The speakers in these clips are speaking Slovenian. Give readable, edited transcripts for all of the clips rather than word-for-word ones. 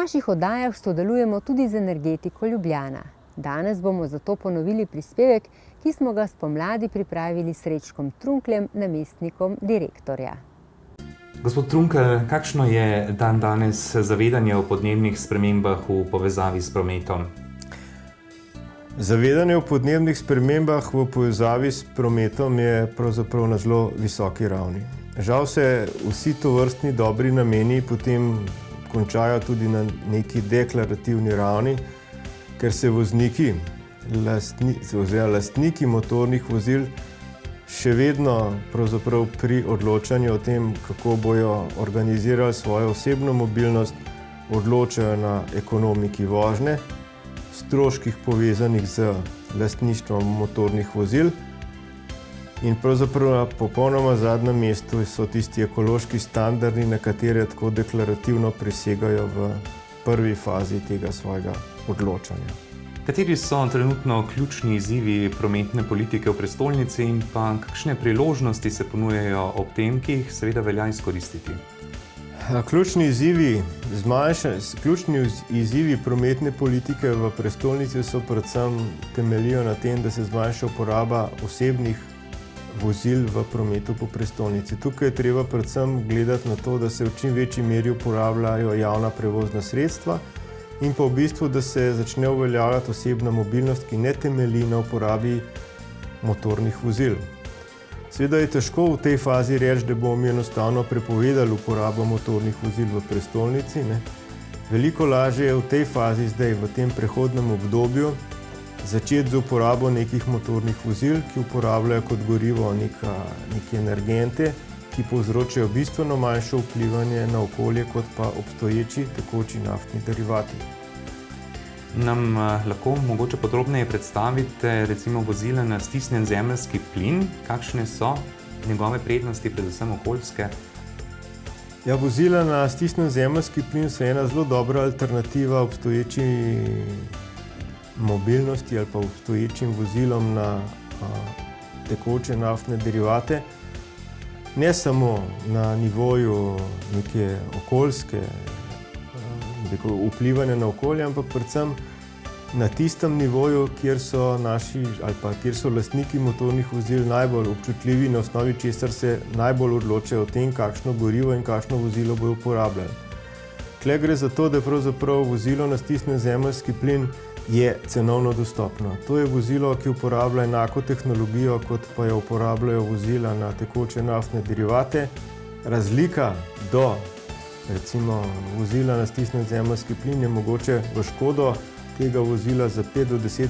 naših oddajah sodelujemo tudi z Energetiko Ljubljana. Danes bomo zato ponovili prispevek, ki smo ga spomladi pripravili s Srečkom Trunkljem, namestnikom direktorja. Gospod Trunkelj, kakšno je danes zavedanje o podnebnih spremembah v povezavi s prometom? Zavedanje o podnebnih spremembah v povezavi s prometom je pravzaprav na zelo visoki ravni. Žal se vsi tovrstni dobri nameni potem končajo tudi na neki deklarativni ravni, ker se vozniki, lastniki motornih vozil še vedno pravzaprav pri odločanju o tem, kako bojo organizirali svojo osebno mobilnost, odločajo na ekonomiki vožnje, stroških povezanih z lastništvom motornih vozil in pravzaprav na popolnoma zadnjem mestu so tisti ekološki standardi, na katere tako deklarativno prisegajo v prvi fazi tega svojega odločanja. Kateri so trenutno ključni izzivi prometne politike v prestolnici in pa kakšne priložnosti se ponujajo ob tem, ki jih seveda velja izkoristiti? Ključni izzivi prometne politike v prestolnici so predvsem temeljijo na tem, da se zmanjša uporaba osebnih vozil v prometu po prestolnici. Tukaj je treba predvsem gledati na to, da se v čim večji meri uporabljajo javna prevozna sredstva in pa v bistvu, da se začne uveljavljati osebna mobilnost, ki ne temelji na uporabi motornih vozil. Seveda je težko v tej fazi reči, da bomo mi enostavno prepovedali uporabo motornih vozil v prestolnici. Veliko lažje je v tej fazi zdaj, v tem prehodnem obdobju, začeti z uporabo nekih motornih vozil, ki uporabljajo kot gorivo neke energente, ki povzročajo bistveno manjše vplivanje na okolje kot pa obstoječi tekoči naftni derivati. Nam lahko mogoče podrobneje predstavite recimo vozila na stisnjen zemeljski plin? Kakšne so njegove prednosti, predvsem okoljske? Ja, vozila na stisnjen zemeljski plin so ena zelo dobra alternativa obstoječi mobilnosti ali pa obstoječim vozilom na tekoče naftne derivate. Ne samo na nivoju neke okoljske vplivanja na okolje, ampak predvsem na tistem nivoju, kjer so lastniki motornih vozil najbolj občutljivi, na osnovi česar se najbolj odločajo o tem, kakšno gorivo in kakšno vozilo bojo uporabljali. Tukaj gre za to, da pravzaprav vozilo na stisnjen zemeljski plin je cenovno dostopno. To je vozilo, ki uporablja enako tehnologijo, kot pa jo uporabljajo vozila na tekoče naftne derivate. Razlika do recimo vozila na stisnjen zemeljski plin je mogoče v škodo tega vozila za 5 do 10%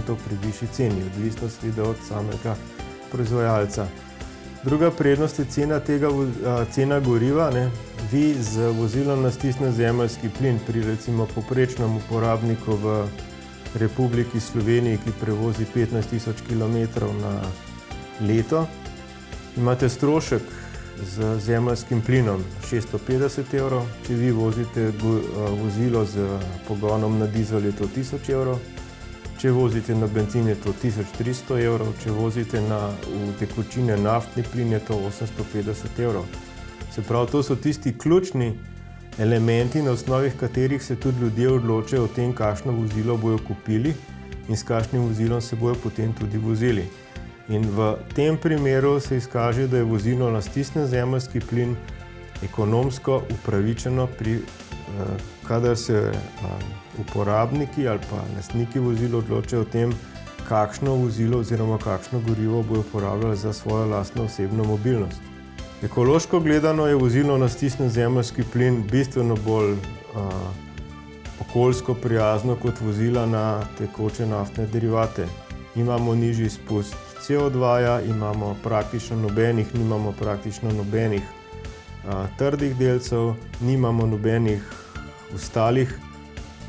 pri višji ceni, odvisno seveda od samega proizvajalca. Druga prednost je cena goriva. Vi z vozilom na stisnjen zemeljski plin pri recimo povprečnem uporabniku v Republiki Sloveniji, ki prevozi 15.000 km na leto, imate strošek z zemeljskim plinom 650 evrov, če vi vozite vozilo z pogonom na dizel je to 1000 evrov, če vozite na bencin je to 1300 evrov, če vozite v tekočine naftni plin je to 850 evrov. Se pravi, to so tisti ključni elementi, na osnovi katerih se tudi ljudje odločajo o tem, kakšno vozilo bojo kupili in s kakšnim vozilom se bojo potem tudi vozili. In v tem primeru se izkaže, da je vozilo na stisnjen zemeljski plin ekonomsko upravičeno, kadar se uporabniki ali pa lastniki vozil odločajo o tem, kakšno vozilo oziroma kakšno gorivo bojo uporabljali za svojo lastno osebno mobilnost. Ekološko gledano je vozilo na stisnjen zemeljski plin bistveno bolj okoljsko prijazno kot vozila na tekoče naftne derivate. Imamo nižji izpust CO2, nimamo praktično nobenih trdih delcev, nimamo nobenih ostalih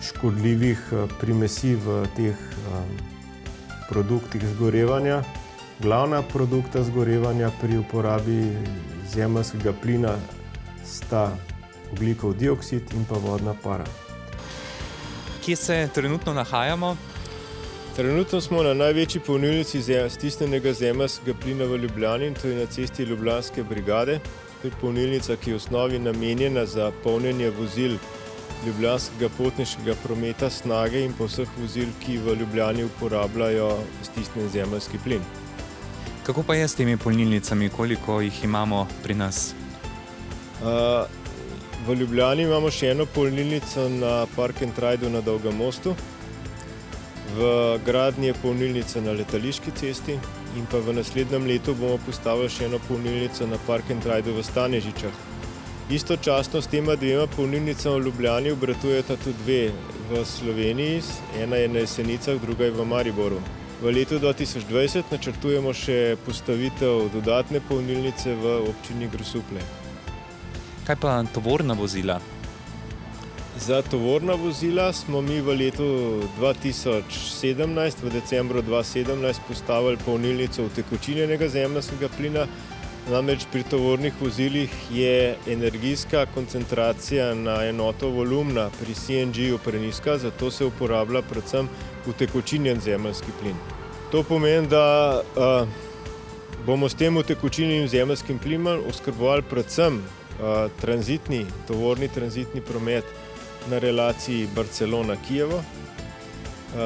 škodljivih primesi v teh produktih zgorevanja. Glavna produkta zgorevanja pri uporabi zemeljskega plina sta ogljikov dioksid in pa vodna para. Kje se trenutno nahajamo? Trenutno smo na največji polnilnici stisnjenega zemeljskega plina v Ljubljani, to je na cesti Ljubljanske brigade. To je polnilnica, ki je v osnovi namenjena za polnjenje vozil ljubljanskega potniškega prometa, Snage in pa vseh vozil, ki v Ljubljani uporabljajo stisnjen zemeljski plin. Kako pa je s temi polnilnicami, koliko jih imamo pri nas? V Ljubljani imamo še eno polnilnico na Park and Ridu na Dolgem mostu. V gradnji je polnilnica na Letališki cesti in pa v naslednjem letu bomo postavili še eno polnilnico na Park and Ridu v Stanežičah. Istočasno s tema dvema polnilnicama v Ljubljani obratujeta tudi dve v Sloveniji, ena je na Jesenicah, druga je v Mariboru. V letu 2020 načrtujemo še postavitev dodatne polnilnice v občini Grosuplje. Kaj pa tovorna vozila? Za tovorna vozila smo mi v letu 2017, v decembru 2017, postavili polnilnico utekočinjenega zemeljskega plina. Namreč pri tovornih vozilih je energijska koncentracija na enoto volumna pri CNG-ju prenizka, zato se uporablja predvsem utekočinjen zemeljski plin. To pomeni, da bomo s tem utekočinjenim zemeljskim plinom oskrbovali predvsem tovorni tranzitni promet na relaciji Barcelona-Kijevo.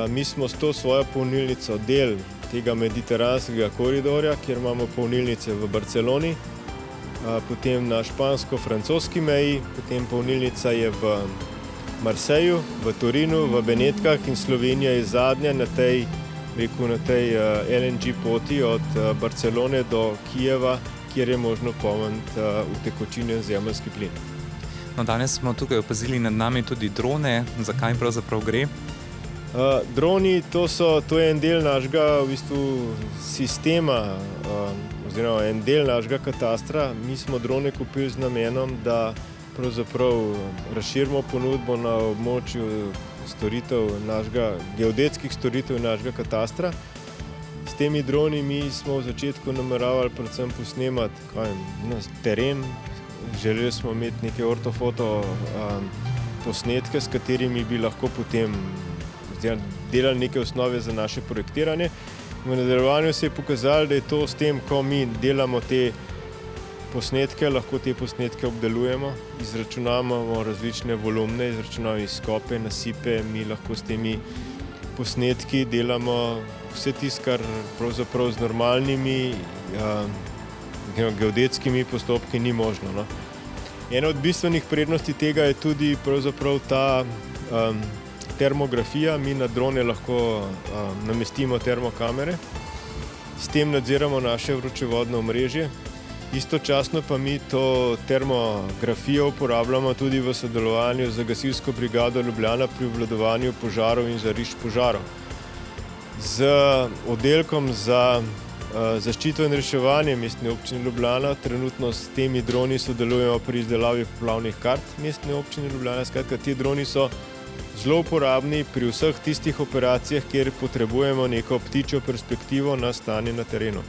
Mi smo s to svojo polnilnico del tega mediteranskega koridorja, kjer imamo polnilnice v Barceloni, potem na špansko-francoski meji, potem polnilnica je v Marseju, v Torinu, v Benetkah in Slovenija je zadnja na tej LNG poti od Barcelone do Kijeva, kjer je možno polniti utekočinjen zemeljski plin. No, danes smo tukaj opazili nad nami tudi drone. Zakaj pravzaprav gre? Droni, to je en del našega sistema, oziroma en del našega katastra. Mi smo drone kupili z namenom, da pravzaprav razširimo ponudbo na območju geodetskih storitev našega katastra. S temi droni mi smo v začetku nameravali predvsem posnemati teren. Želeli smo imeti neke ortofoto posnetke, s katerimi bi lahko potem delali neke osnove za naše projektiranje. V nadaljevanju se je pokazalo, da je to s tem, ko mi delamo te posnetke, lahko te posnetke obdelujemo, izračunavamo različne volumne, izračunavamo izkope, nasipe, mi lahko s temi posnetki delamo vse tisto, kar pravzaprav z normalnimi geodetskimi postopki ni možno. No. Ena od bistvenih prednosti tega je tudi pravzaprav ta termografija. Mi na drone lahko namestimo termokamere, s tem nadziramo naše vročevodno omrežje. Istočasno pa mi to termografijo uporabljamo tudi v sodelovanju z Gasilsko brigado Ljubljana pri obvladovanju požarov in žarišč požarov. Z oddelkom za zaščito in reševanje Mestne občine Ljubljana trenutno s temi droni sodelujemo pri izdelavi poplavnih kart Mestne občine Ljubljana. Skratka, ti droni so zelo uporabni pri vseh tistih operacijah, kjer potrebujemo neko ptičjo perspektivo na stanje na terenu.